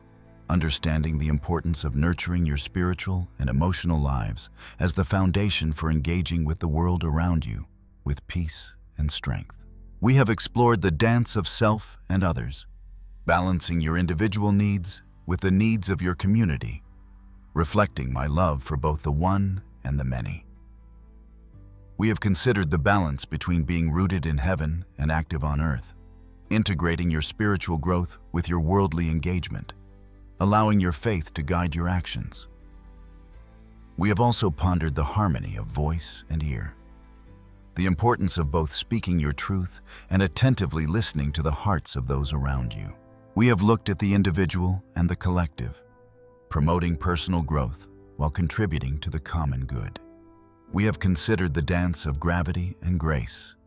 understanding the importance of nurturing your spiritual and emotional lives as the foundation for engaging with the world around you with peace and strength. We have explored the dance of self and others, balancing your individual needs with the needs of your community, reflecting my love for both the one and the many. We have considered the balance between being rooted in heaven and active on earth, integrating your spiritual growth with your worldly engagement, allowing your faith to guide your actions. We have also pondered the harmony of voice and ear, the importance of both speaking your truth and attentively listening to the hearts of those around you. We have looked at the individual and the collective, promoting personal growth while contributing to the common good. We have considered the dance of gravity and grace,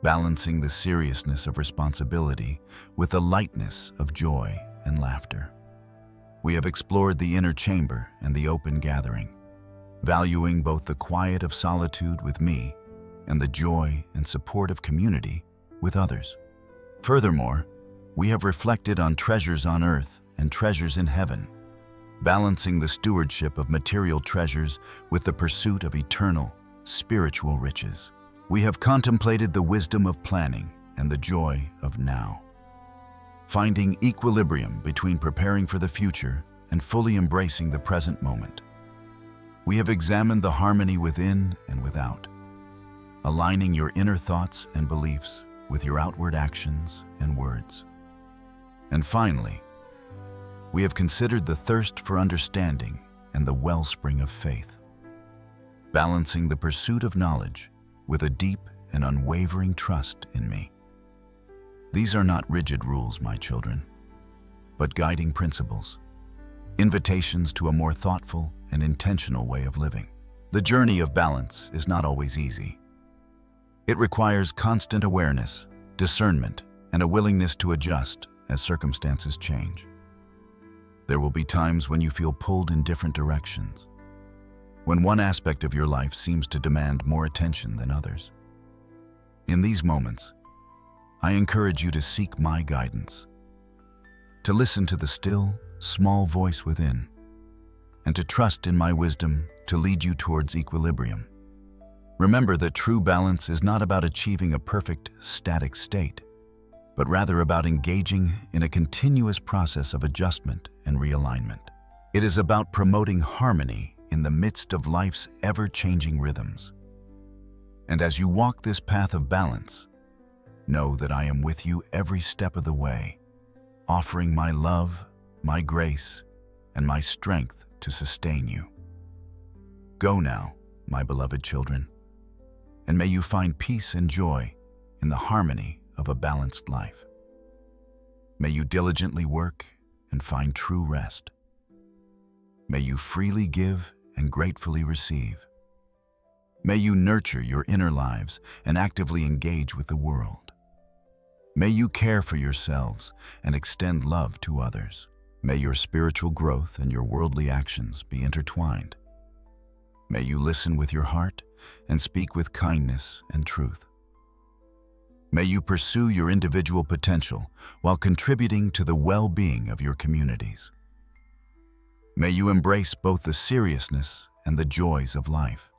balancing the seriousness of responsibility with the lightness of joy and laughter. We have explored the inner chamber and the open gathering, valuing both the quiet of solitude with me and the joy and support of community with others. Furthermore, we have reflected on treasures on earth and treasures in heaven, balancing the stewardship of material treasures with the pursuit of eternal, spiritual riches. We have contemplated the wisdom of planning and the joy of now, finding equilibrium between preparing for the future and fully embracing the present moment. We have examined the harmony within and without, aligning your inner thoughts and beliefs with your outward actions and words. And finally, we have considered the thirst for understanding and the wellspring of faith, balancing the pursuit of knowledge with a deep and unwavering trust in me. These are not rigid rules, my children, but guiding principles, invitations to a more thoughtful and intentional way of living. The journey of balance is not always easy. It requires constant awareness, discernment, and a willingness to adjust as circumstances change. There will be times when you feel pulled in different directions, when one aspect of your life seems to demand more attention than others. In these moments, I encourage you to seek my guidance, to listen to the still, small voice within, and to trust in my wisdom to lead you towards equilibrium. Remember that true balance is not about achieving a perfect, static state, but rather about engaging in a continuous process of adjustment and realignment. It is about promoting harmony in the midst of life's ever-changing rhythms. And as you walk this path of balance, know that I am with you every step of the way, offering my love, my grace, and my strength to sustain you. Go now, my beloved children, and may you find peace and joy in the harmony of a balanced life. May you diligently work and find true rest. May you freely give and gratefully receive. May you nurture your inner lives and actively engage with the world. May you care for yourselves and extend love to others. May your spiritual growth and your worldly actions be intertwined. May you listen with your heart and speak with kindness and truth. May you pursue your individual potential while contributing to the well-being of your communities. May you embrace both the seriousness and the joys of life.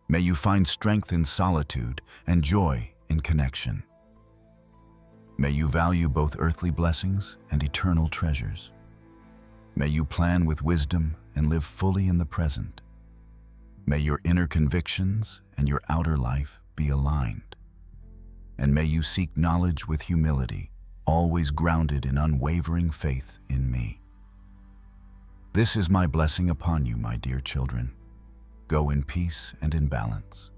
May you find strength in solitude and joy in connection. May you value both earthly blessings and eternal treasures. May you plan with wisdom and live fully in the present. May your inner convictions and your outer life be aligned. And may you seek knowledge with humility, always grounded in unwavering faith in me. This is my blessing upon you, my dear children. Go in peace and in balance.